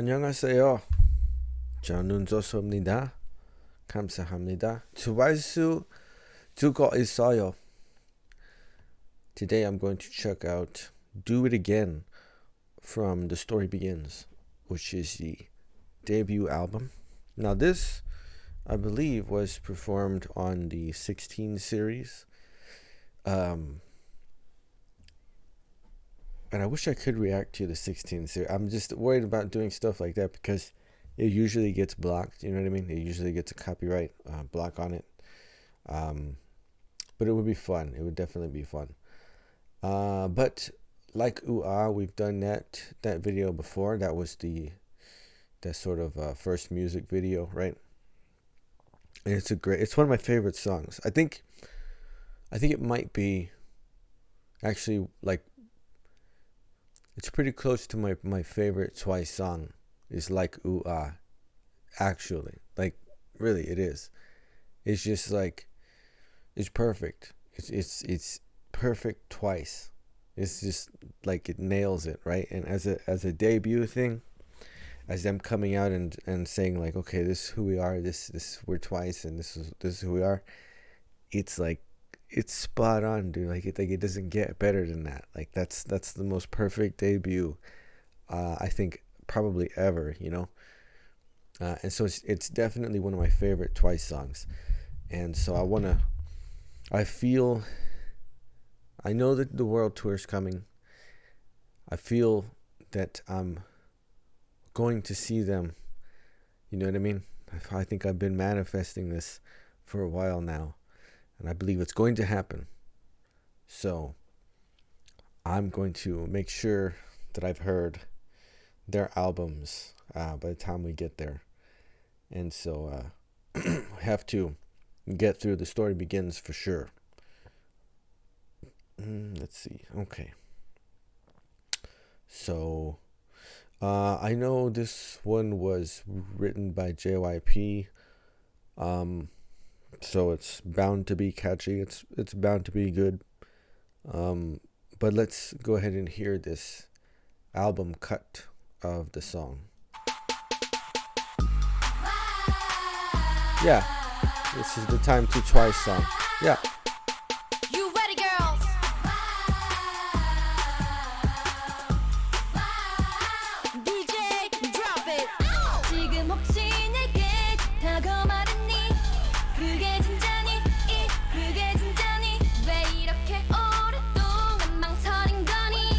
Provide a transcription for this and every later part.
안녕하세요. 저는 조소입니다. 감사합니다. 주발수 두고 있어요. Today I'm going to check out Do It Again from The Story Begins, which is the debut album. Now this, I believe, was performed on the 16 series. And I wish I could react to the 16 series. I'm just worried about doing stuff like that because it usually gets blocked. You know what I mean? It usually gets a copyright block on it. But it would be fun. It would definitely be fun. But like Ooh Ah, we've done that video before. That was that sort of first music video, right? And it's one of my favorite songs. I think it might be actually like, it's pretty close to my favorite Twice song is Like Ooh Ah. Actually, like really it is. It's just like, it's perfect. It's perfect Twice. It's just like it nails it, right? And as a debut thing, as them coming out and saying like, okay, this is who we are, this we're Twice, and this is who we are. It's like, it's spot on, dude. Like it doesn't get better than that. Like that's the most perfect debut, I think probably ever, you know. And so it's definitely one of my favorite Twice songs. And so I know that the world tour is coming. I feel that I'm going to see them. You know what I mean? I think I've been manifesting this for a while now. And I believe it's going to happen. So I'm going to make sure that I've heard their albums by the time we get there. And so I have to get through The Story Begins for sure. Let's see. Okay. So I know this one was written by JYP. So it's bound to be catchy. It's bound to be good. But let's go ahead and hear this album cut of the song. Yeah, this is the Time to Twice song. Yeah. You ready, girls? DJ, drop it. 지금 혹시 내게 다가와 말했니? 그게 진짜니? 그게 진짜니? 왜 이렇게 오랫동안 망설인 거니?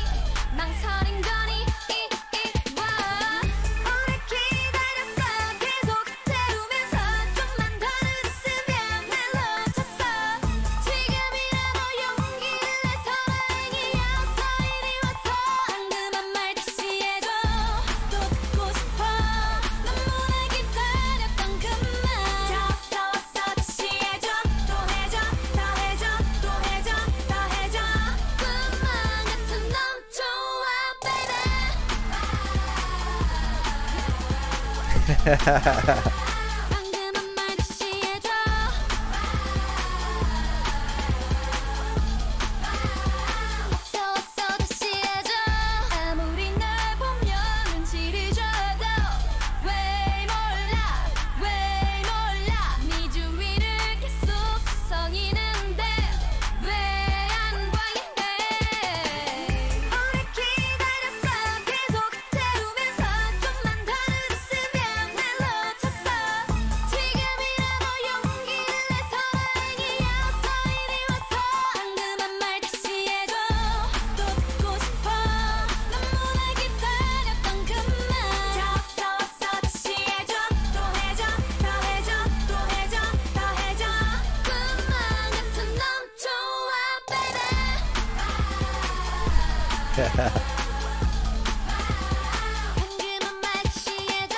망설인 거니? 와. 오래 기다렸어. 계속 태우면서 좀만 더 늦었으면 날 놓쳤어. 지금이라도 용기를 내서 다행이었어. 이리 와서 한그만 말 다시 해줘. 또 듣고 싶어. 너무나 기다렸던 그 말. 왔어 다시 해줘. 또 해줘. 더 해줘. 또 해줘. 더 해줘. 꿈만 같은 넌 좋아 baby. 한그만 말 다시 해줘. 왔어 다시 해줘. 아무리 날 보면 눈치를 줘도 왜 몰라 네 주위를 계속 수성이는데 왜 안 보이네. 오래 기다렸어. 계속 태우면서 좀만 더 늦었으면 날 놓쳤어. 지금이라도 용기를 내서 다행이었어. 이리 와서 한그만 말 다시 해줘. 또 듣고 싶어. 너무나 기다렸던 그 말. 왔어 다시 해줘. 또 해줘. 더 해줘. 또 해줘. 더 해줘. 꿈만 같은 넌 좋아 baby. 한그만 말 다시 해줘.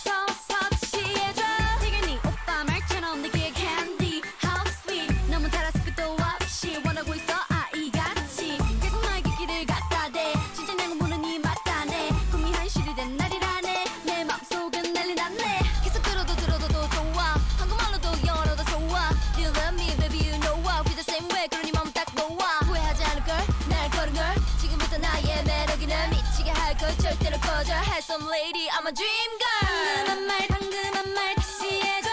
왔어 다시 해줘. 되겠니 오빠 말처럼 내게 candy how sweet. 너무 달아서 끝도 없이 원하고 있어 아이같이. 계속 나에게 길을 갖다 대. 진짜 내가 모르니 맞다네. 꿈이 현실이 된 날이라네. 내 맘속은 난리 났네. 계속 들어도 좋아. 한국말로도 영어로도 좋아. You love me baby you know 터져 handsome lady I'm a dream girl 당근한 말 다시 해줘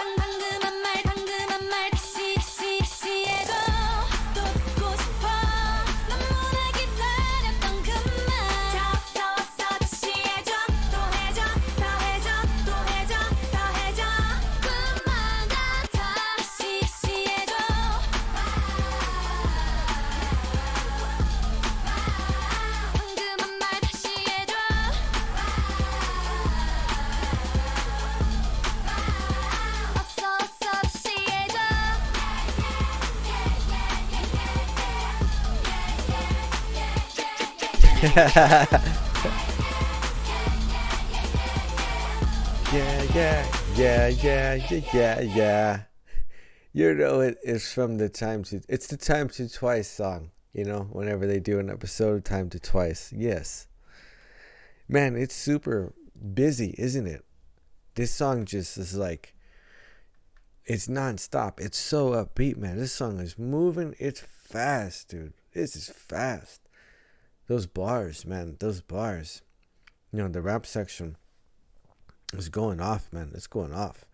당근한 말 다시 해줘 또 듣고 싶어 너무나 기다렸던 그말 왔어 다시 해줘 또 해줘 더 해줘 또 해줘 더 해줘 그만아 다시 해줘 당근한 말 다시 해줘 왔어 다시 해줘 Yeah. You know it's from the it's the Time to Twice song, you know, whenever they do an episode of Time to Twice. Yes. Man, it's super busy, isn't it? This song just is like, it's nonstop. It's so upbeat, man. This song is moving. It's fast, dude. This is fast. Those bars, man. Those bars. You know, the rap section is going off, man. It's going off.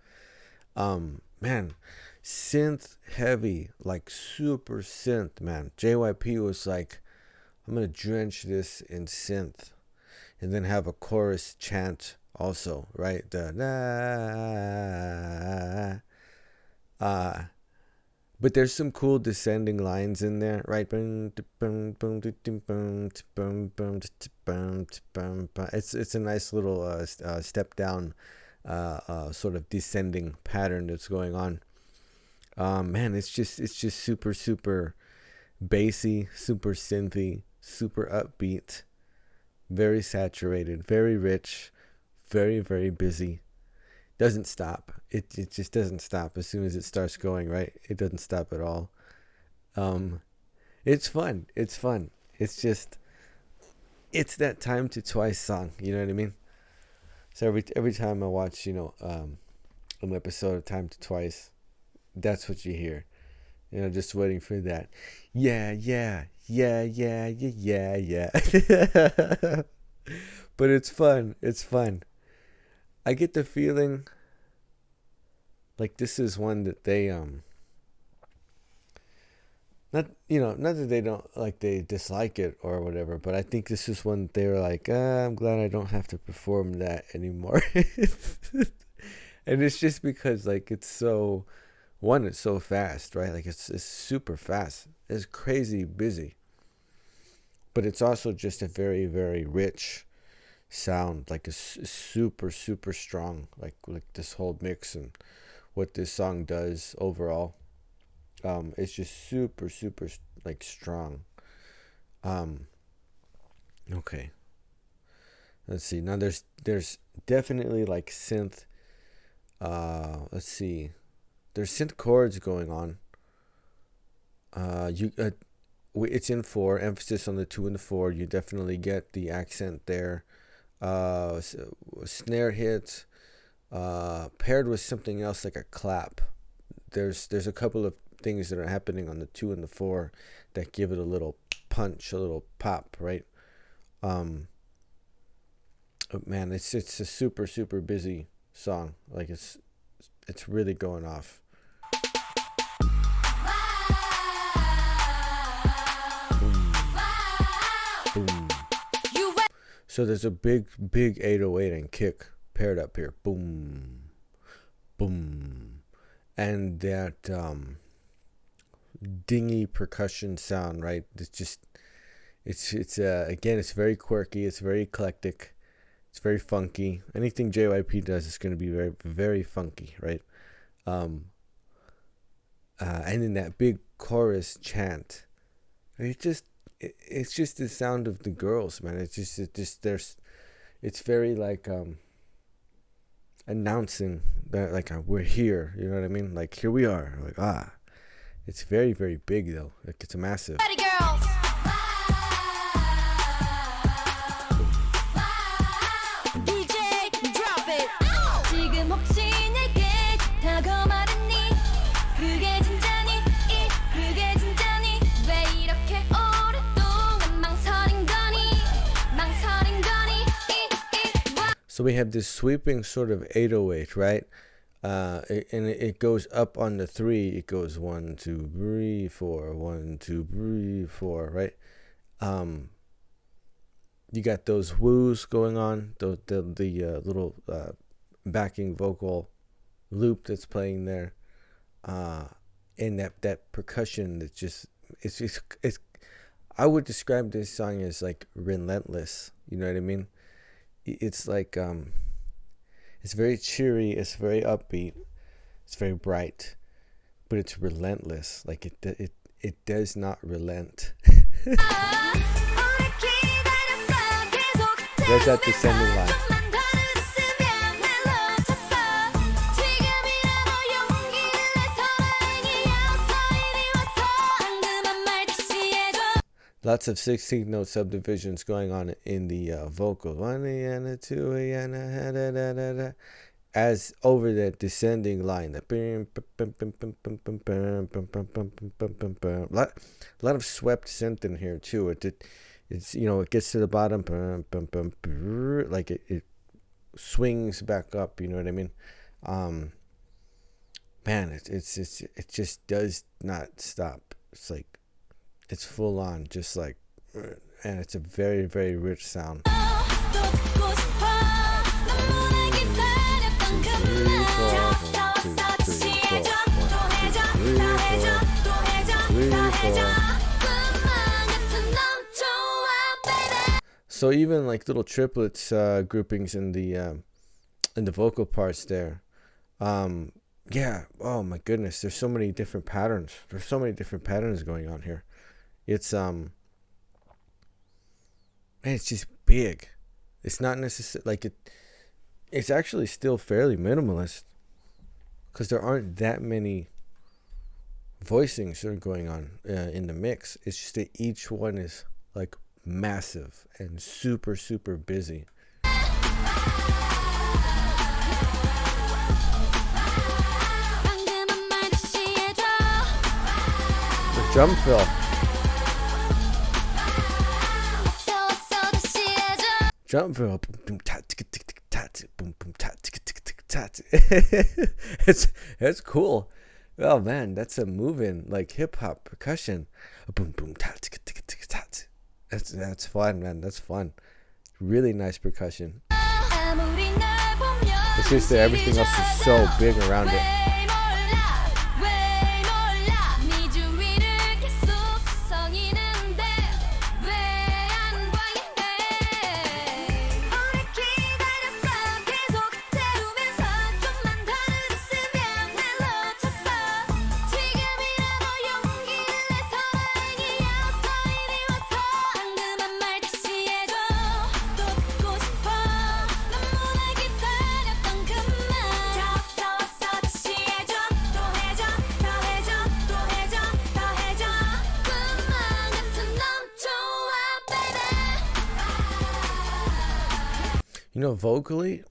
Man, synth heavy, like super synth, man. JYP was like, I'm gonna drench this in synth, and then have a chorus chant also, right? The but there's some cool descending lines in there, right? It's a nice little step down, sort of descending pattern that's going on. Man, it's just super bassy, super synthy, super upbeat, very saturated, very rich, very busy. Doesn't stop. It just doesn't stop as soon as it starts going, right? It doesn't stop at all. It's fun. It's that Time to Twice song, you know what I mean? So every time I watch, you know, an episode of Time to Twice, that's what you hear. You know, just waiting for that. Yeah. But it's fun. I get the feeling like this is one that they not that they don't like, they dislike it or whatever, but I think this is one they were like, I'm glad I don't have to perform that anymore. And it's just because like it's so fast, right? Like it's super fast. It's crazy busy. But it's also just a very rich sound, like a super strong, like this whole mix and what this song does overall. It's just super like strong. Okay, let's see. Now there's definitely like synth. Let's see. There's synth chords going on. It's in 4, emphasis on the 2 and the 4. You definitely get the accent there. Snare hits, paired with something else like a clap. There's a couple of things that are happening on the 2 and the 4 that give it a little punch, a little pop, right? Man, it's a super busy song. Like it's really going off. Boom. So there's a big 808 and kick paired up here. Boom. And that dingy percussion sound, right? It's again, it's very quirky, it's very eclectic, it's very funky. Anything JYP does is going to be very funky, right? And then that big chorus chant, it's just the sound of the girls, man. It's very like announcing that, like, we're here, you know what I mean? Like, here we are, like, it's very big though. Like, it's massive. Party girls. DJ drop it. 지금 혹시 내게 다가와 말했니? 그게 진짜니? 그게 진짜니? 왜 이렇게 오랫동안 망설인 거니? So we have this sweeping sort of 808, right? And it goes up on the 3. It goes 1, 2, 3, 4, 1, 2, 3, 4, right? You got those woos going on, the little backing vocal loop that's playing there, and that percussion that just it's I would describe this song as like relentless. You know what I mean? It's like it's very cheery, it's very upbeat, it's very bright, but it's relentless. Like it does not relent. There's that descending line. Lots of 16-note subdivisions going on in the vocal. 1 and 2 and as over that descending line. A lot of swept synth in here too. It's it gets to the bottom, like it swings back up. You know what I mean? Man, it just does not stop. It's like it's full on, just like, and it's a very, very rich sound. So even like little triplets groupings in the vocal parts there. Yeah, oh my goodness, there's so many different patterns. There's so many different patterns going on here. It's man, it's just big. It's not necessarily like it's actually still fairly minimalist because there aren't that many voicings that are going on in the mix. It's just that each one is like massive and super, super busy. The drum fill. Drum fill. It's cool. Oh man, that's a moving like hip hop percussion. That's fun, man. That's fun. Really nice percussion. It's just that everything else is so big around it. Vocally,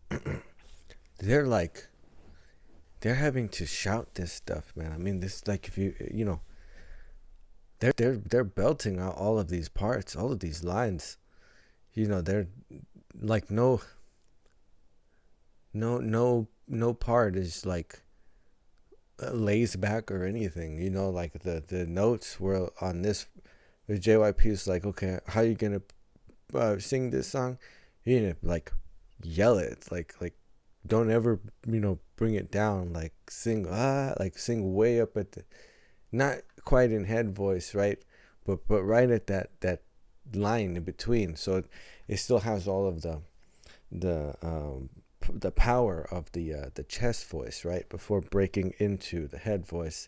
they're having to shout this stuff, man. I mean, this like if they're belting out all of these parts, all of these lines. They're like no part is like lays back or anything. Like the notes were on this. The JYP is like, okay, how are you gonna sing this song? Like yell it, like don't ever bring it down, like sing way up at the, not quite in head voice, right, but right at that line in between, so it still has all of the power of the chest voice, right, before breaking into the head voice.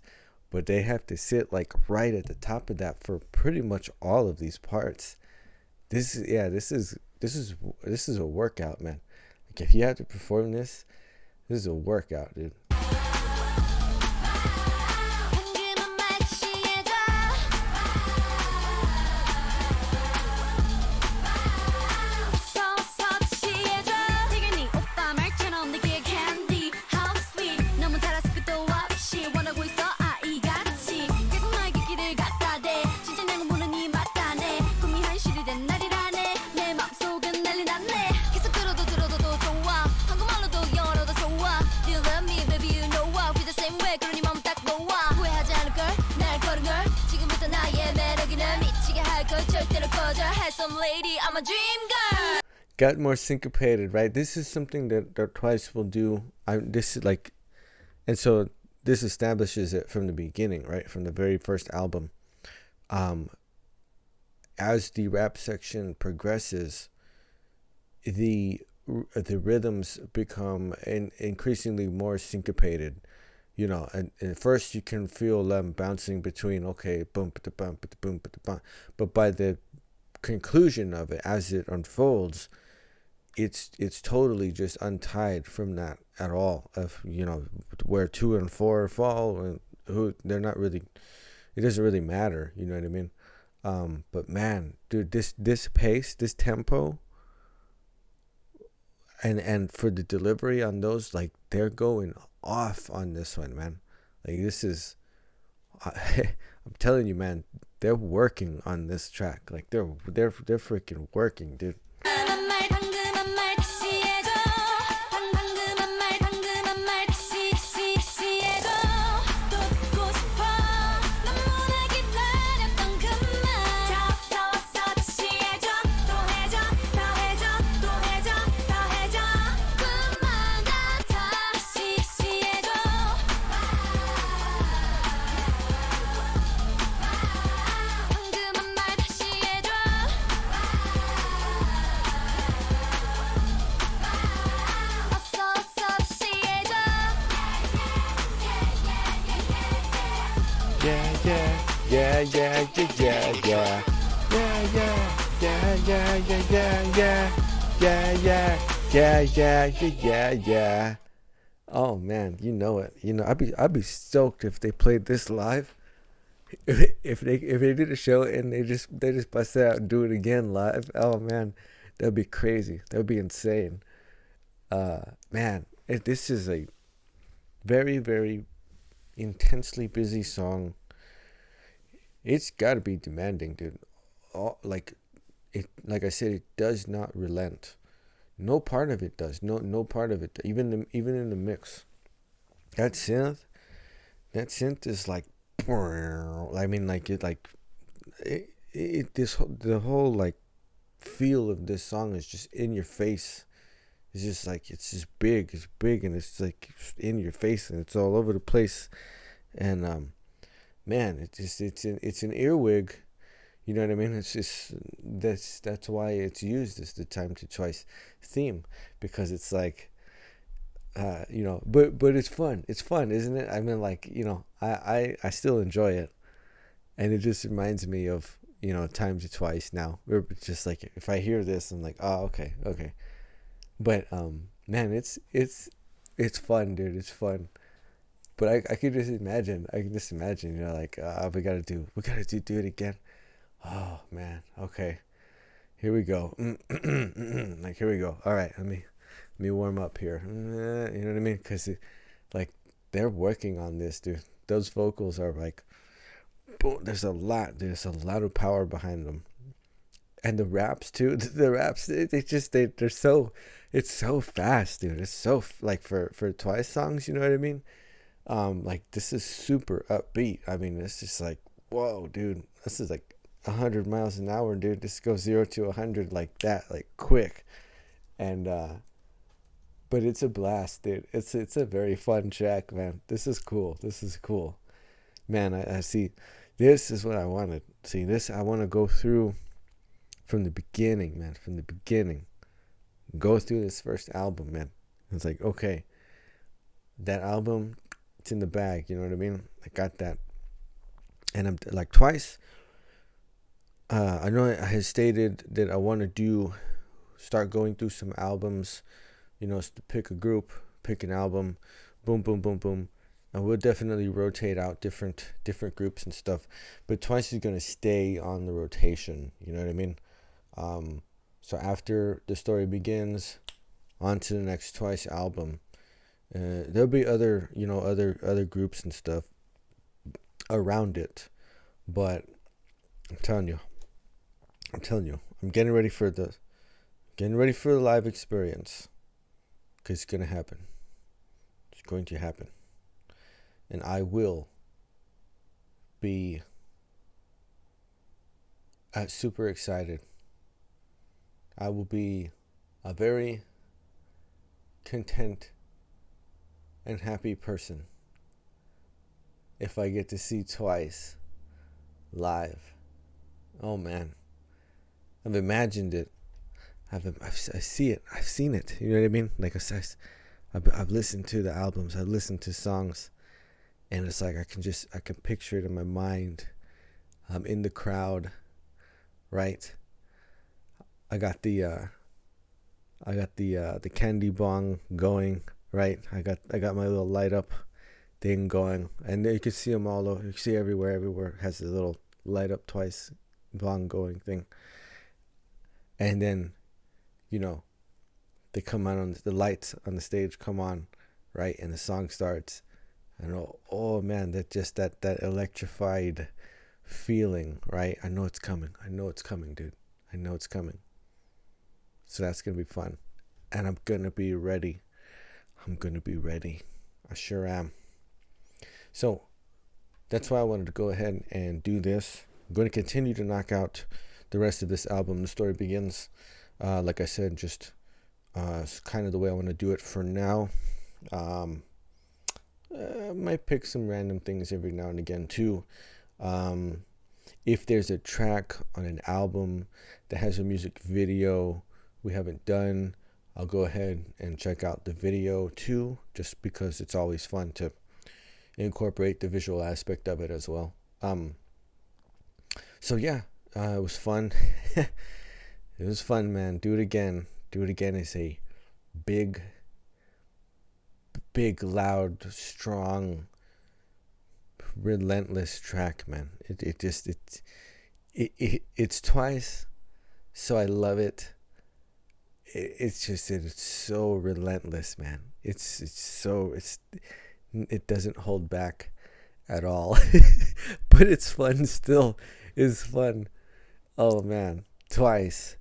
But they have to sit like right at the top of that for pretty much all of these parts. This is a workout, man. Like if you have to perform this is a workout, dude. lady, I'm a dream girl. Got more syncopated, right? This is something that Twice will do. This is like, and so this establishes it from the beginning, right? From the very first album. As the rap section progresses, the rhythms become increasingly more syncopated. You know, and at first you can feel them bouncing between, okay, boom, boom, boom, boom, but by the conclusion of it, as it unfolds, it's totally just untied from that at all. Of, you know, where 2 and 4 fall, and who they're not really. It doesn't really matter. You know what I mean? But man, dude, this pace, this tempo, and for the delivery on those, like, they're going off on this one, man. Like, this is, I'm telling you, man, they're working on this track. Like, they're freaking working, dude. Yeah. Oh man, you know it. You know, I'd be stoked if they played this live. If they did a show and they just bust it out and do it again live. Oh man, that'd be crazy. That'd be insane. Man, this is a very, very intensely busy song. It's got to be demanding, dude. Like I said, it does not relent. No part of it does. No part of it. Even in the mix, that synth is like, I mean, like the whole like feel of this song is just in your face. It's just like, it's big, and it's like in your face, and it's all over the place. And man, it's an earwig. You know what I mean? It's just, that's why it's used as the Time to Twice theme, because it's like, you know, but it's fun. It's fun, isn't it? I mean, like, you know, I still enjoy it, and it just reminds me of, you know, Time to Twice now. We're just like, if I hear this, I'm like, oh, okay. But man, it's fun, dude. It's fun. But I can just imagine, you know, like, we gotta do it again. Oh man, okay, here we go. Like, here we go. All right, let me warm up here. You know what I mean? Because like, they're working on this, dude. Those vocals are like, boom. There's a lot of power behind them, and the raps too. The raps, they're so, it's so fast, dude. It's so, like, for Twice songs, you know what I mean? Like, this is super upbeat. I mean, it's just like, whoa, dude. This is like 100 miles an hour, dude. This goes 0 to 100 like that, like quick. And but it's a blast, dude. It's a very fun track, man. This is cool. Man, I see. This is what I wanted. See, this, I want to go through from the beginning, man. From the beginning, go through this first album, man. It's like, okay, that album, it's in the bag. You know what I mean? I got that. And I'm like, Twice, I know I had stated that I want to start going through some albums, you know, to pick a group, pick an album, boom, boom, boom, boom. And we'll definitely rotate out different groups and stuff. But Twice is going to stay on the rotation, you know what I mean? So after The Story Begins, on to the next Twice album. There'll be other groups and stuff around it. But I'm telling you, I'm getting ready for the live experience, because it's going to happen. It's going to happen. And I will be super excited I will be a very content and happy person if I get to see Twice live. Oh man, I've imagined it. I see it. I've seen it. You know what I mean? Like I've listened to the albums. I've listened to songs, and it's like I can picture it in my mind. I'm in the crowd, right? I got the candy bong going, right? I got my little light up thing going, and you can see them all over. You can see everywhere. Everywhere has a little light up Twice bong going thing, and then, you know, they come on the lights on the stage come on, right, and the song starts, and oh man, that electrified feeling, right? I know it's coming, dude. I know it's coming. So that's gonna be fun, and I'm gonna be ready. I sure am. So that's why I wanted to go ahead and do this. I'm going to continue to knock out the rest of this album. The Story Begins, like I said, just it's kind of the way I want to do it for now. Might pick some random things every now and again too. If there's a track on an album that has a music video we haven't done, I'll go ahead and check out the video too, just because it's always fun to incorporate the visual aspect of it as well. So yeah, it was fun. It was fun, man. Do it again. Is a big, loud, strong, relentless track, man. It's Twice, so I love it. It's so relentless, man. It doesn't hold back at all. But it's fun still. It's fun. Oh man, Twice.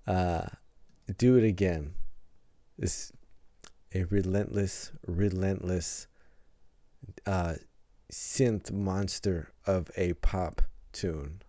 Do it again. It's a relentless synth monster of a pop tune.